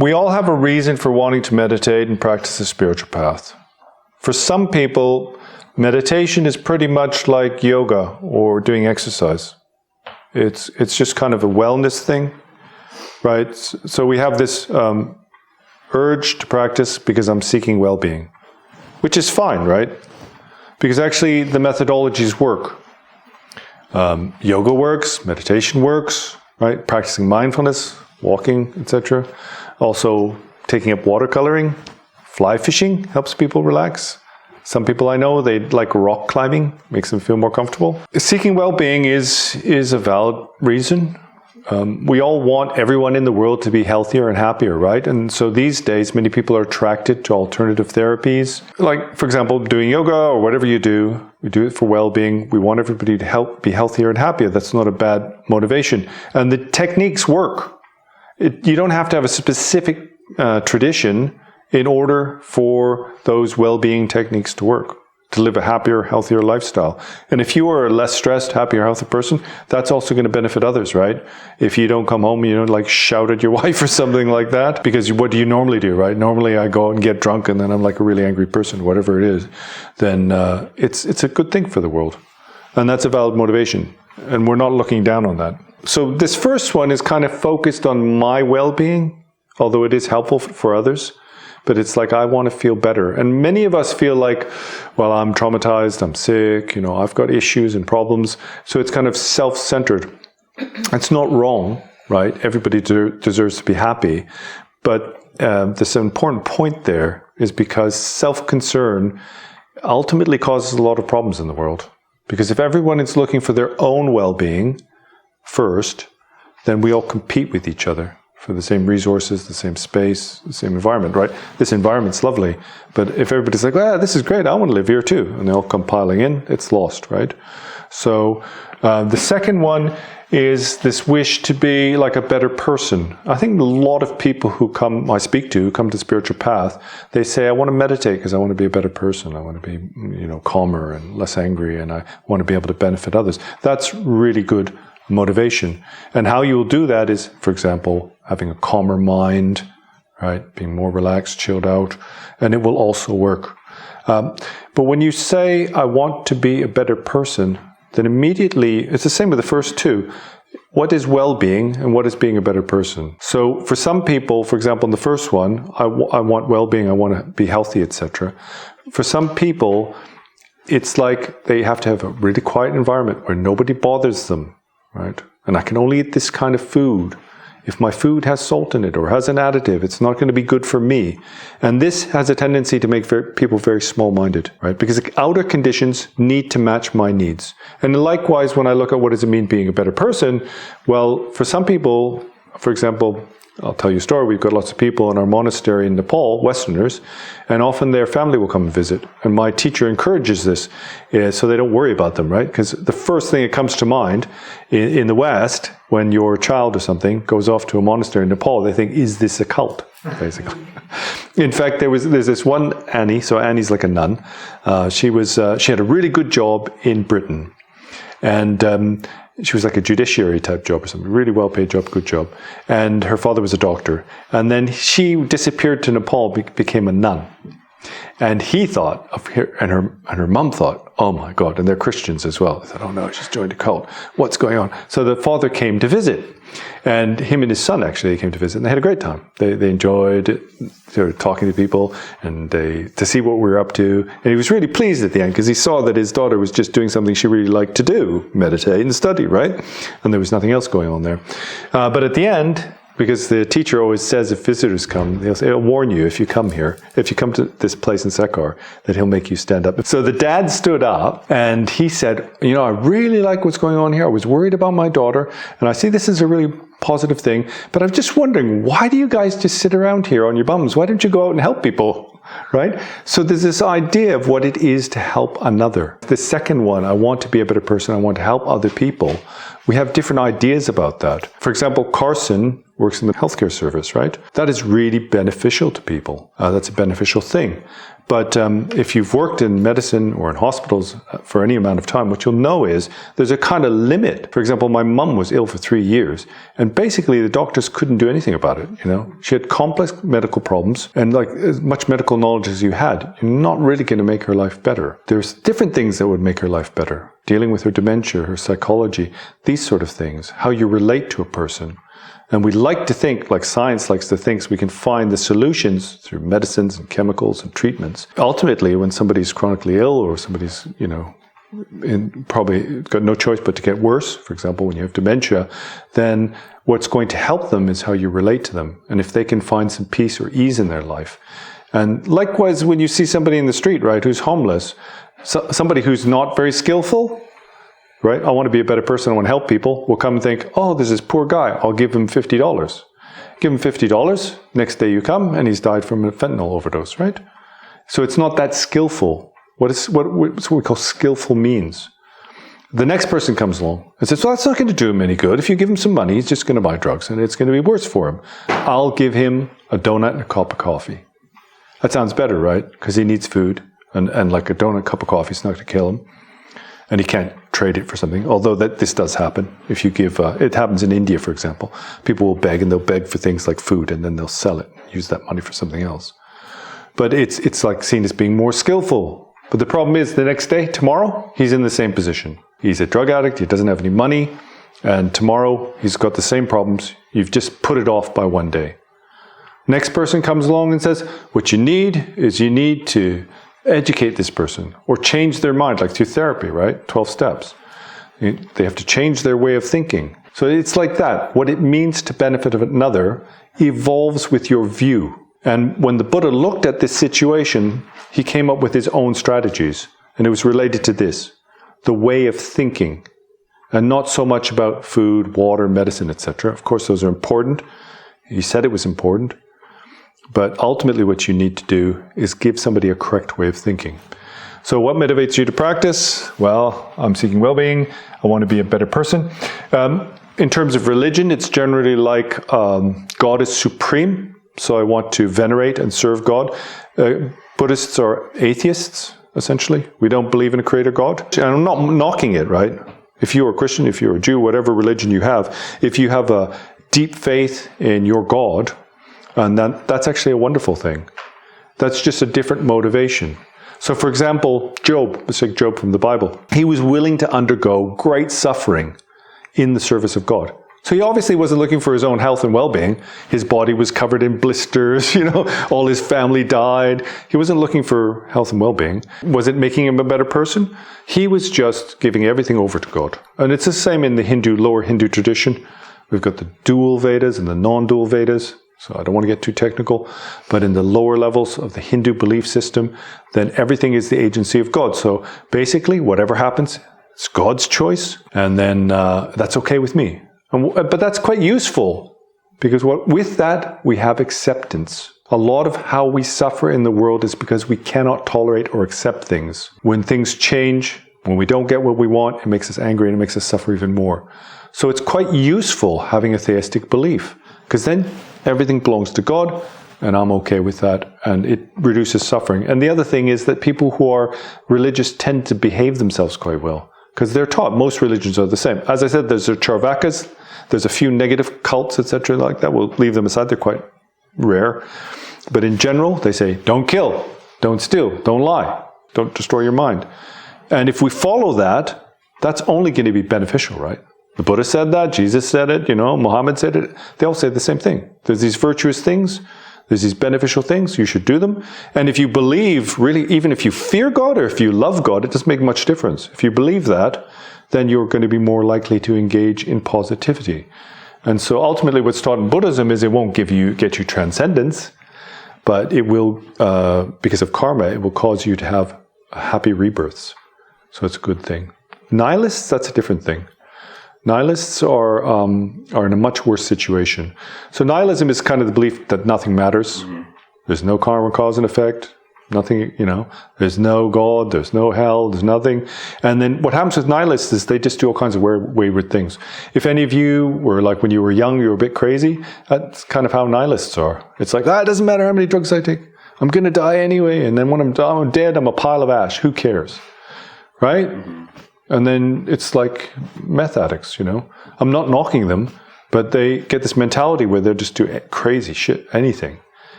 we all have a reason for wanting to meditate and practice the spiritual path. For some people, meditation is pretty much like yoga or doing exercise. It's just kind of a wellness thing, right? So we have this urge to practice because I'm seeking well-being, which is fine, right? Because actually the methodologies work. Yoga works, meditation works, right? Practicing mindfulness, walking, etc. Also, taking up watercoloring, fly fishing helps people relax. Some people I know, they like rock climbing, makes them feel more comfortable. Seeking well-being is a valid reason. We all want everyone in the world to be healthier and happier, right? And so these days, many people are attracted to alternative therapies. Like, for example, doing yoga or whatever you do, we do it for well-being. We want everybody to be healthier and happier. That's not a bad motivation. And the techniques work. You don't have to have a specific tradition in order for those well-being techniques to work, to live a happier, healthier lifestyle. And if you are a less stressed, happier, healthy person, that's also going to benefit others, right? If you don't come home, like shout at your wife or something like that, because what do you normally do, right? Normally I go out and get drunk and then I'm like a really angry person, whatever it is, then it's a good thing for the world. And that's a valid motivation. And we're not looking down on that. So this first one is kind of focused on my well-being, although it is helpful for others. But it's like, I want to feel better. And many of us feel like, well, I'm traumatized, I'm sick, I've got issues and problems. So it's kind of self-centered. It's not wrong, right? Everybody deserves to be happy. But this important point there is because self-concern ultimately causes a lot of problems in the world. Because if everyone is looking for their own well-being first, then we all compete with each other for the same resources, the same space, the same environment, right? This environment's lovely, but if everybody's like, this is great, I want to live here too, and they all come piling in, it's lost, right? So the second one is this wish to be like a better person. I think a lot of people who I speak to, who come to spiritual path, they say, I want to meditate because I want to be a better person. I want to be, calmer and less angry, and I want to be able to benefit others. That's really good motivation. And how you will do that is, for example, having a calmer mind, right? Being more relaxed, chilled out, and it will also work. But when you say, I want to be a better person, then immediately, it's the same with the first two. What is well-being and what is being a better person? So for some people, for example, in the first one, I want well-being, I want to be healthy, etc. For some people, it's like they have to have a really quiet environment where nobody bothers them, right? And I can only eat this kind of food. If my food has salt in it or has an additive, it's not going to be good for me. And this has a tendency to make people very small-minded, right? Because the outer conditions need to match my needs. And likewise, when I look at what does it mean being a better person, well, for some people, for example, I'll tell you a story. We've got lots of people in our monastery in Nepal, Westerners, and often their family will come and visit. And my teacher encourages this so they don't worry about them, right? Because the first thing that comes to mind in the West, when your child or something goes off to a monastery in Nepal, they think, is this a cult, basically? In fact, there's this one Annie, so Annie's like a nun. She had a really good job in Britain. And she was like a judiciary type job or something, really well-paid job, good job. And her father was a doctor. And then she disappeared to Nepal, became a nun. And he thought, and her mum thought, oh my God, and they're Christians as well. They thought, oh no, she's joined a cult. What's going on? So the father came to visit. And him and his son actually came to visit, and they had a great time. They enjoyed talking to people and to see what we were up to. And he was really pleased at the end because he saw that his daughter was just doing something she really liked to do, meditate and study, right? And there was nothing else going on there. But at the end, because the teacher always says if visitors come, he'll warn you if you come here, if you come to this place in Sekar, that he'll make you stand up. So the dad stood up and he said, I really like what's going on here. I was worried about my daughter, and I see this is a really positive thing, but I'm just wondering, why do you guys just sit around here on your bums? Why don't you go out and help people? Right? So there's this idea of what it is to help another. The second one, I want to be a better person, I want to help other people. We have different ideas about that. For example, Carson works in the healthcare service, right? That is really beneficial to people. That's a beneficial thing. But if you've worked in medicine or in hospitals for any amount of time, what you'll know is there's a kind of limit. For example, my mum was ill for 3 years, and basically the doctors couldn't do anything about it. She had complex medical problems, and like as much medical knowledge as you had, you're not really going to make her life better. There's different things that would make her life better. Dealing with her dementia, her psychology, these sort of things, how you relate to a person. And we like to think, like science likes to think, we can find the solutions through medicines and chemicals and treatments. Ultimately, when somebody's chronically ill or somebody's, probably got no choice but to get worse, for example, when you have dementia, then what's going to help them is how you relate to them. And if they can find some peace or ease in their life. And likewise, when you see somebody in the street, right, who's homeless, somebody who's not very skillful, right? I want to be a better person. I want to help people. Will come and think, oh, there's this poor guy. I'll give him $50. Give him $50. Next day you come and he's died from a fentanyl overdose, right? So it's not that skillful. What's what we call skillful means. The next person comes along and says, well, that's not going to do him any good. If you give him some money, he's just going to buy drugs and it's going to be worse for him. I'll give him a donut and a cup of coffee. That sounds better, right? Because he needs food and like a donut, cup of coffee is not going to kill him. And he can't trade it for something, although this does happen. If you give, it happens in India, for example. People will beg, and they'll beg for things like food, and then they'll sell it, use that money for something else. But it's like seen as being more skillful. But the problem is, the next day, tomorrow, he's in the same position. He's a drug addict, he doesn't have any money, and tomorrow he's got the same problems. You've just put it off by one day. Next person comes along and says, what you need is you need to educate this person or change their mind, like through therapy, right? 12 steps. They have to change their way of thinking. So it's like that. What it means to benefit of another evolves with your view. And when the Buddha looked at this situation, he came up with his own strategies. And it was related to this, the way of thinking. And not so much about food, water, medicine, etc. Of course, those are important. He said it was important. But ultimately what you need to do is give somebody a correct way of thinking. So what motivates you to practice? Well, I'm seeking well-being. I want to be a better person. In terms of religion, it's generally like God is supreme. So I want to venerate and serve God. Buddhists are atheists, essentially. We don't believe in a creator God. And I'm not knocking it, right? If you're a Christian, if you're a Jew, whatever religion you have, if you have a deep faith in your God, and that's actually a wonderful thing. That's just a different motivation. So for example, Job, let's take Job from the Bible. He was willing to undergo great suffering in the service of God. So he obviously wasn't looking for his own health and well-being. His body was covered in blisters, all his family died. He wasn't looking for health and well-being. Was it making him a better person? He was just giving everything over to God. And it's the same in the lower Hindu tradition. We've got the dual Vedas and the non-dual Vedas. So I don't want to get too technical, but in the lower levels of the Hindu belief system, then everything is the agency of God. So basically, whatever happens, it's God's choice, and then that's okay with me. But that's quite useful, because with that, we have acceptance. A lot of how we suffer in the world is because we cannot tolerate or accept things. When things change, when we don't get what we want, it makes us angry and it makes us suffer even more. So it's quite useful having a theistic belief, because then everything belongs to God, and I'm okay with that, and it reduces suffering. And the other thing is that people who are religious tend to behave themselves quite well, because they're taught. Most religions are the same. As I said, there's the Charvakas, there's a few negative cults, etc. like that. We'll leave them aside, they're quite rare. But in general, they say, don't kill, don't steal, don't lie, don't destroy your mind. And if we follow that, that's only going to be beneficial, right? The Buddha said that, Jesus said it, Muhammad said it. They all say the same thing. There's these virtuous things, there's these beneficial things, you should do them. And if you believe, really, even if you fear God or if you love God, it doesn't make much difference. If you believe that, then you're going to be more likely to engage in positivity. And so ultimately what's taught in Buddhism is it won't get you transcendence, but it will, because of karma, it will cause you to have happy rebirths. So it's a good thing. Nihilists, that's a different thing. Nihilists are in a much worse situation. So nihilism is kind of the belief that nothing matters. Mm-hmm. There's no karma, cause and effect. Nothing, there's no God, there's no hell, there's nothing. And then what happens with nihilists is they just do all kinds of wayward things. If any of you were like, when you were young, you were a bit crazy, that's kind of how nihilists are. It's like, it doesn't matter how many drugs I take. I'm going to die anyway. And then when I'm dead, I'm a pile of ash. Who cares? Right? And then it's like meth addicts, I'm not knocking them, but they get this mentality where they're just doing crazy shit, anything.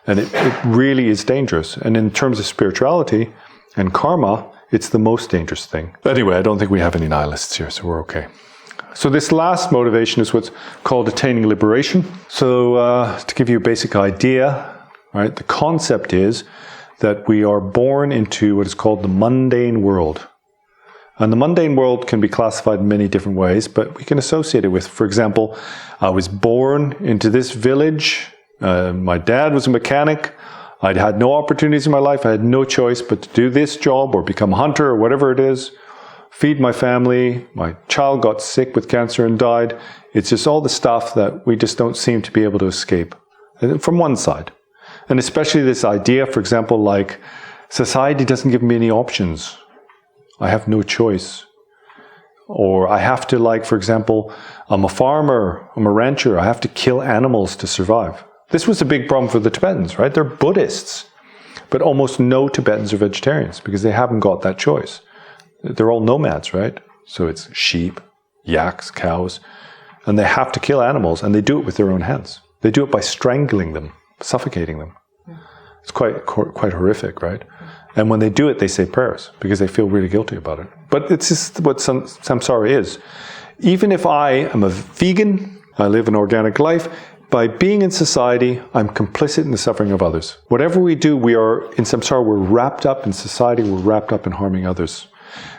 And it really is dangerous. And in terms of spirituality and karma, it's the most dangerous thing. Anyway, I don't think we have any nihilists here, so we're okay. So this last motivation is what's called attaining liberation. So to give you a basic idea, right, the concept is that we are born into what is called the mundane world. And the mundane world can be classified in many different ways, but we can associate it with, for example, I was born into this village. My dad was a mechanic. I'd had no opportunities in my life. I had no choice but to do this job or become a hunter or whatever it is, feed my family. My child got sick with cancer and died. It's just all the stuff that we just don't seem to be able to escape from one side. And especially this idea, for example, like society doesn't give me any options. I have no choice. Or I have to, like, for example, I'm a farmer, I'm a rancher, I have to kill animals to survive. This was a big problem for the Tibetans, right? They're Buddhists, but almost no Tibetans are vegetarians because they haven't got that choice. They're all nomads, right? So it's sheep, yaks, cows, and they have to kill animals, and they do it with their own hands. They do it by strangling them, suffocating them. It's quite horrific, right? And when they do it, they say prayers because they feel really guilty about it. But it's just what samsara is. Even if I am a vegan, I live an organic life, by being in society, I'm complicit in the suffering of others. Whatever we do, we are, in samsara, we're wrapped up in society, we're wrapped up in harming others.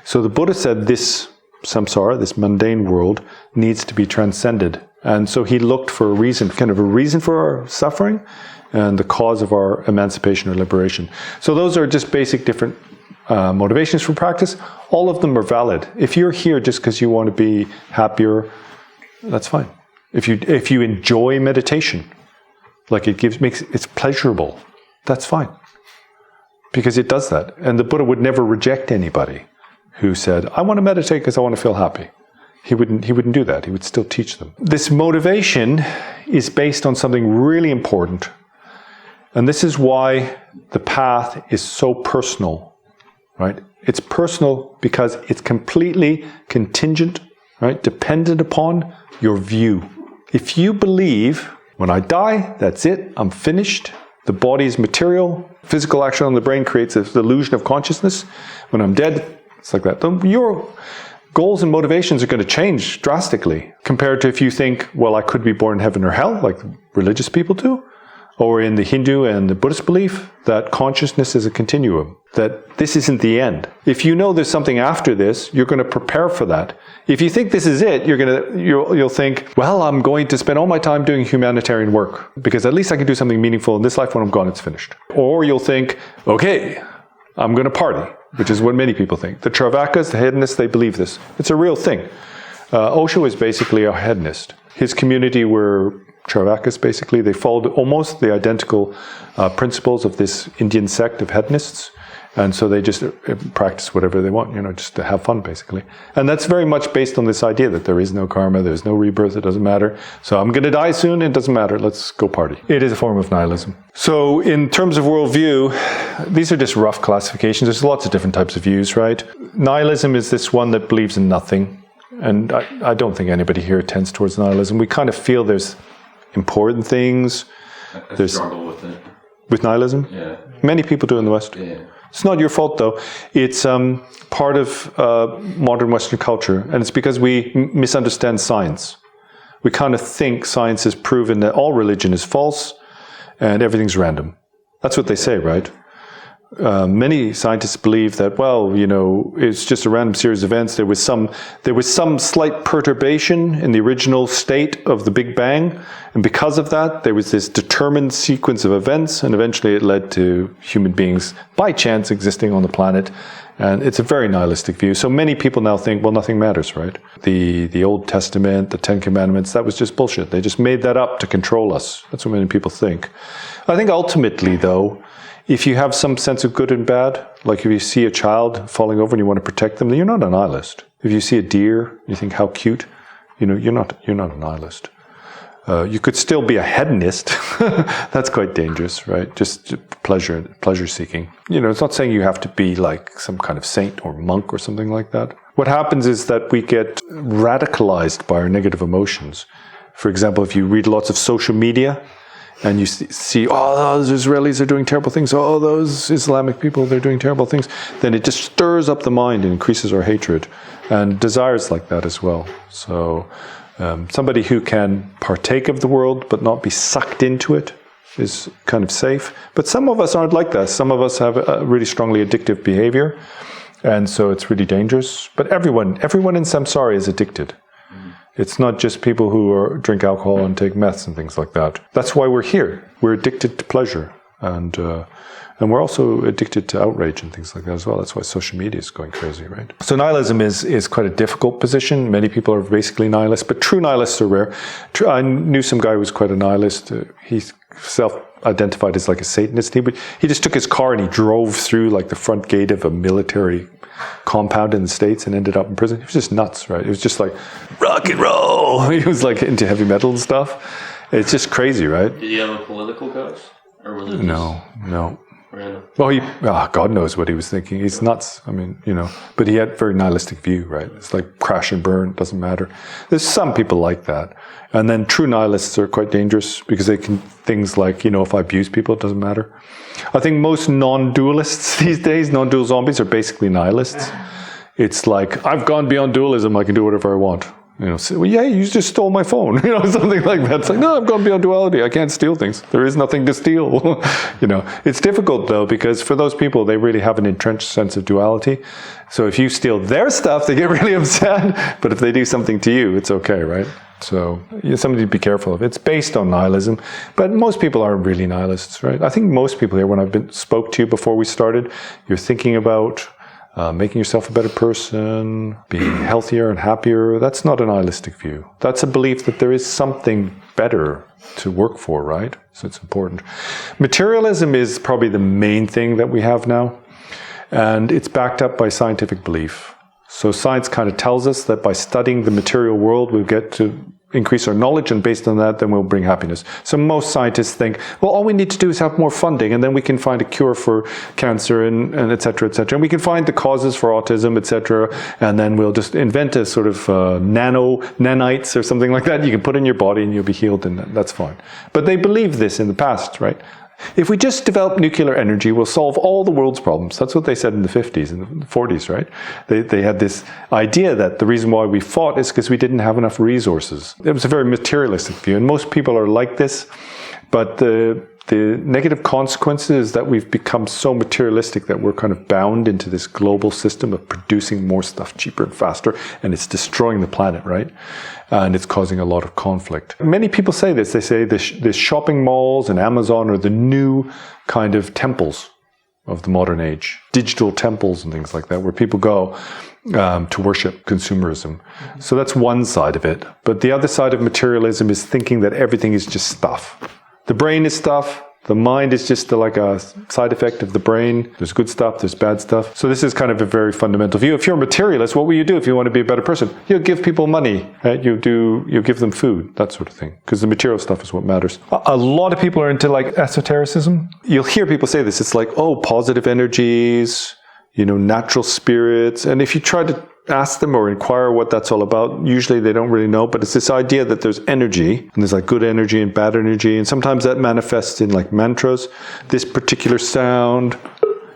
So the Buddha said this samsara, this mundane world, needs to be transcended. And so he looked for a reason, kind of a reason for our suffering and the cause of our emancipation or liberation. So those are just basic different motivations for practice. All of them are valid. If you're here just because you want to be happier, that's fine. If you enjoy meditation, like it's pleasurable, that's fine. Because it does that. And the Buddha would never reject anybody who said, I want to meditate because I want to feel happy. He wouldn't do that. He would still teach them. This motivation is based on something really important. And this is why the path is so personal, right? It's personal because it's completely contingent, right? Dependent upon your view. If you believe, when I die, that's it, I'm finished. The body is material. Physical action on the brain creates an illusion of consciousness. When I'm dead, it's like that. Your goals and motivations are going to change drastically compared to if you think, well, I could be born in heaven or hell, like religious people do. Or in the Hindu and the Buddhist belief that consciousness is a continuum, that this isn't the end. If you know there's something after this, you're going to prepare for that. If you think this is it, you'll think, well, I'm going to spend all my time doing humanitarian work because at least I can do something meaningful in this life. When I'm gone, it's finished. Or you'll think, okay, I'm going to party, which is what many people think. The Charvakas, the hedonists, they believe this. It's a real thing. Osho is basically a hedonist. His community were Charvakas, basically. They followed almost the identical principles of this Indian sect of hedonists. And so they just practice whatever they want, just to have fun, basically. And that's very much based on this idea that there is no karma, there's no rebirth, it doesn't matter. So I'm going to die soon, it doesn't matter, let's go party. It is a form of nihilism. So in terms of worldview, these are just rough classifications. There's lots of different types of views, right? Nihilism is this one that believes in nothing. And I don't think anybody here tends towards nihilism. We kind of feel there's important things. I struggle with it. With nihilism? Yeah. Many people do in the West. Yeah. It's not your fault, though. It's part of modern Western culture, and it's because we misunderstand science. We kind of think science has proven that all religion is false and everything's random. That's what they say, right? Many scientists believe that, well, it's just a random series of events. There was some slight perturbation in the original state of the Big Bang, and because of that, there was this determined sequence of events, and eventually it led to human beings by chance existing on the planet, And it's a very nihilistic view. So many people now think, well, nothing matters, right? The Old Testament, the Ten Commandments, that was just bullshit. They just made that up to control us. That's what many people think. I think ultimately, though, if you have some sense of good and bad, like if you see a child falling over and you want to protect them, then you're not a nihilist. If you see a deer, you think, how cute, you're not a nihilist. You could still be a hedonist. That's quite dangerous, right? Just pleasure seeking. It's not saying you have to be like some kind of saint or monk or something like that. What happens is that we get radicalized by our negative emotions. For example, if you read lots of social media and you see, those Israelis are doing terrible things, those Islamic people, they're doing terrible things, then it just stirs up the mind and increases our hatred and desires like that as well. So somebody who can partake of the world but not be sucked into it is kind of safe. But some of us aren't like that. Some of us have a really strongly addictive behavior, and so it's really dangerous. But everyone in samsara is addicted. It's not just people who drink alcohol and take meths and things like that. That's why we're here. We're addicted to pleasure, and we're also addicted to outrage and things like that as well. That's why social media is going crazy, right? So nihilism is quite a difficult position. Many people are basically nihilists, but true nihilists are rare. I knew some guy who was quite a nihilist. He self-identified as like a Satanist. He just took his car and he drove through like the front gate of a military compound in the States and ended up in prison. He was just nuts, right? It was just like rock and roll. He was like into heavy metal and stuff. It's just crazy, right? Did he have a political cause? Or was it No. Random? Well, God knows what he was thinking. He's nuts. I mean, but he had a very nihilistic view, right? It's like crash and burn, doesn't matter. There's some people like that. And then true nihilists are quite dangerous because they can, things like, if I abuse people, it doesn't matter. I think most non-dualists these days, non-dual zombies, are basically nihilists. It's like, I've gone beyond dualism, I can do whatever I want. So, you just stole my phone, something like that. It's like, no, I've gone beyond duality. I can't steal things. There is nothing to steal. It's difficult though, because for those people, they really have an entrenched sense of duality. So if you steal their stuff, they get really upset. But if they do something to you, it's okay, right? So something to be careful of. It's based on nihilism, but most people aren't really nihilists, right? I think most people here, when I've spoke to you before we started, you're thinking about making yourself a better person, being healthier and happier. That's not a nihilistic view. That's a belief that there is something better to work for, right? So it's important. Materialism is probably the main thing that we have now, and it's backed up by scientific belief. So science kind of tells us that by studying the material world, we'll get to increase our knowledge, and based on that, then we'll bring happiness. So most scientists think, well, all we need to do is have more funding, and then we can find a cure for cancer, and et cetera, et cetera. And we can find the causes for autism, et cetera, and then we'll just invent a sort of nanites or something like that you can put in your body and you'll be healed, and that's fine. But they believed this in the past, right? If we just develop nuclear energy, we'll solve all the world's problems. That's what they said in the 50s and the 40s, right? They had this idea that the reason why we fought is because we didn't have enough resources. It was a very materialistic view, and most people are like this. But the negative consequences is that we've become so materialistic that we're kind of bound into this global system of producing more stuff cheaper and faster, and it's destroying the planet, right? And it's causing a lot of conflict. Many people say this. They say the shopping malls and Amazon are the new kind of temples of the modern age, digital temples and things like that, where people go to worship consumerism. So that's one side of it. But the other side of materialism is thinking that everything is just stuff. The brain is stuff. The mind is just like a side effect of the brain. There's good stuff, there's bad stuff. So this is kind of a very fundamental view. If you're a materialist, what will you do if you want to be a better person? You'll give people money, right? You'll give them food, that sort of thing. Because the material stuff is what matters. A lot of people are into like esotericism. You'll hear people say this. It's like, positive energies, natural spirits. And if you try to ask them or inquire what that's all about, usually they don't really know, but it's this idea that there's energy, and there's like good energy and bad energy, and sometimes that manifests in like mantras. This particular sound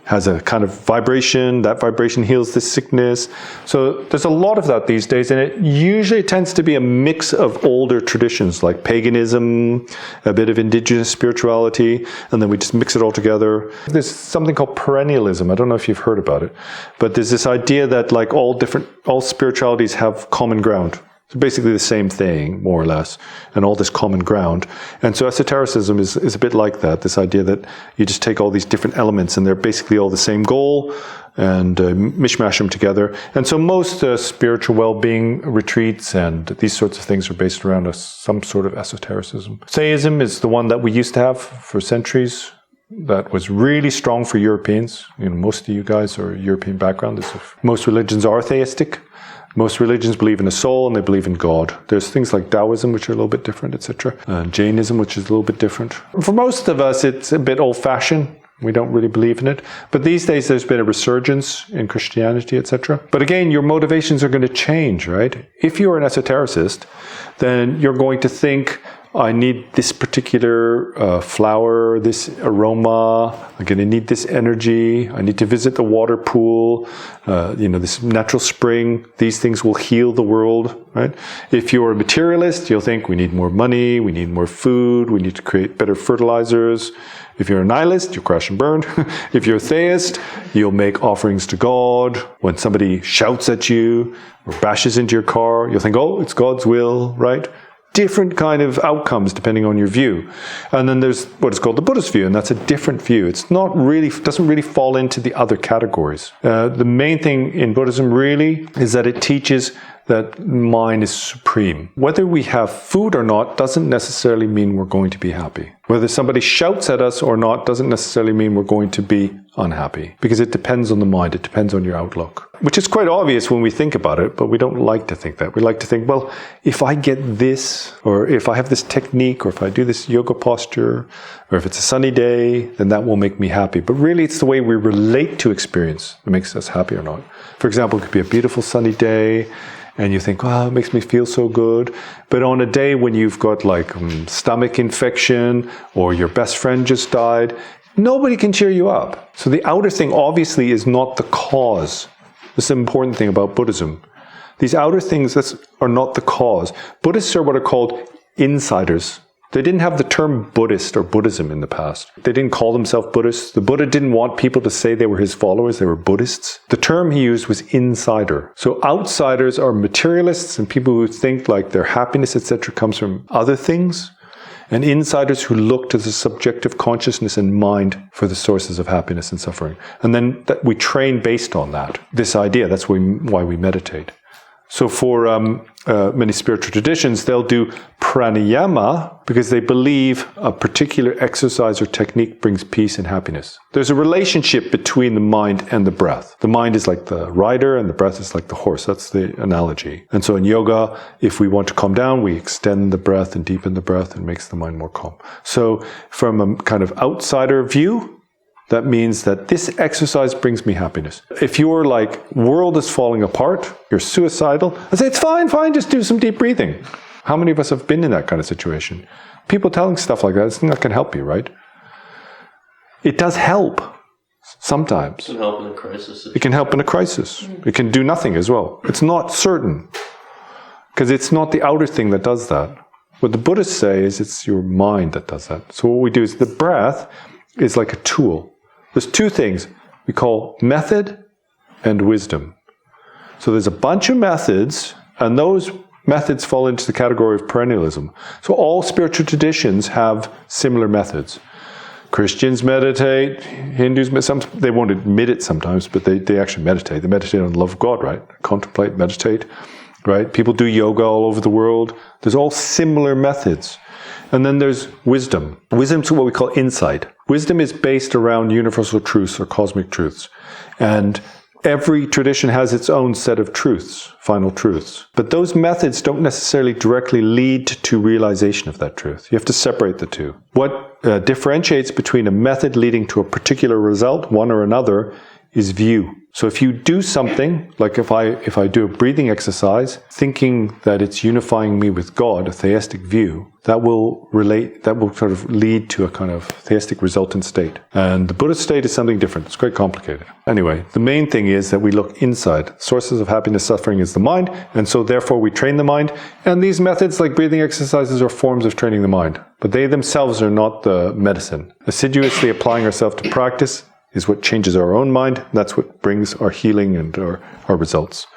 has a kind of vibration, that vibration heals this sickness. So there's a lot of that these days, and it usually tends to be a mix of older traditions like paganism, a bit of indigenous spirituality, and then we just mix it all together. There's something called perennialism. I don't know if you've heard about it, but there's this idea that like all spiritualities have common ground. So basically the same thing, more or less, and all this common ground. And so esotericism is a bit like that, this idea that you just take all these different elements and they're basically all the same goal and mishmash them together. And so most spiritual well-being retreats and these sorts of things are based around some sort of esotericism. Theism is the one that we used to have for centuries. That was really strong for Europeans. Most of you guys are European background. Most religions are theistic. Most religions believe in a soul and they believe in God. There's things like Taoism, which are a little bit different, etc. Jainism, which is a little bit different. For most of us, it's a bit old-fashioned. We don't really believe in it. But these days, there's been a resurgence in Christianity, etc. But again, your motivations are going to change, right? If you're an esotericist, then you're going to think, I need this particular flower, this aroma, I'm going to need this energy, I need to visit the water pool, this natural spring, these things will heal the world, right? If you're a materialist, you'll think we need more money, we need more food, we need to create better fertilizers. If you're a nihilist, you'll crash and burn. If you're a theist, you'll make offerings to God. When somebody shouts at you or bashes into your car, you'll think, oh, it's God's will, right? Different kind of outcomes depending on your view. And then there's what is called the Buddhist view, and that's a different view. It's doesn't really fall into the other categories. The main thing in Buddhism really is that it teaches that mind is supreme. Whether we have food or not doesn't necessarily mean we're going to be happy. Whether somebody shouts at us or not doesn't necessarily mean we're going to be unhappy, because it depends on the mind, it depends on your outlook. Which is quite obvious when we think about it, but we don't like to think that. We like to think, well, if I get this, or if I have this technique, or if I do this yoga posture, or if it's a sunny day, then that will make me happy. But really, it's the way we relate to experience that makes us happy or not. For example, it could be a beautiful sunny day, and you think, wow, it makes me feel so good. But on a day when you've got like stomach infection, or your best friend just died, nobody can cheer you up. So the outer thing obviously is not the cause. This is an important thing about Buddhism. These outer things are not the cause. Buddhists are what are called insiders. They didn't have the term Buddhist or Buddhism in the past. They didn't call themselves Buddhists. The Buddha didn't want people to say they were his followers. They were Buddhists. The term he used was insider. So outsiders are materialists and people who think like their happiness, etc., comes from other things. And insiders who look to the subjective consciousness and mind for the sources of happiness and suffering. And then we train based on that. This idea, that's why we meditate. So for many spiritual traditions, they'll do pranayama because they believe a particular exercise or technique brings peace and happiness. There's a relationship between the mind and the breath. The mind is like the rider and the breath is like the horse. That's the analogy. And so in yoga, if we want to calm down, we extend the breath and deepen the breath and it makes the mind more calm. So from a kind of outsider view, that means that this exercise brings me happiness. If you're like, world is falling apart, you're suicidal, I say, it's fine, just do some deep breathing. How many of us have been in that kind of situation? People telling stuff like that, it's not going to help you, right? It does help sometimes. It can help in a crisis. It can help in a crisis. It can do nothing as well. It's not certain, because it's not the outer thing that does that. What the Buddhists say is it's your mind that does that. So what we do is the breath is like a tool. There's two things we call method and wisdom. So there's a bunch of methods, and those methods fall into the category of perennialism. So all spiritual traditions have similar methods. Christians meditate, Hindus meditate. They won't admit it sometimes, but they actually meditate. They meditate on the love of God, right? Contemplate, meditate, right? People do yoga all over the world. There's all similar methods. And then there's wisdom. Wisdom is what we call insight. Wisdom is based around universal truths or cosmic truths. And every tradition has its own set of truths, final truths. But those methods don't necessarily directly lead to realization of that truth. You have to separate the two. What differentiates between a method leading to a particular result, one or another, is view. So if you do something, like if I do a breathing exercise, thinking that it's unifying me with God, a theistic view, that will sort of lead to a kind of theistic resultant state. And the Buddhist state is something different. It's quite complicated. Anyway, the main thing is that we look inside. Sources of happiness, suffering is the mind, and so therefore we train the mind. And these methods, like breathing exercises, are forms of training the mind. But they themselves are not the medicine. Assiduously applying ourselves to practice is what changes our own mind. That's what brings our healing and our results.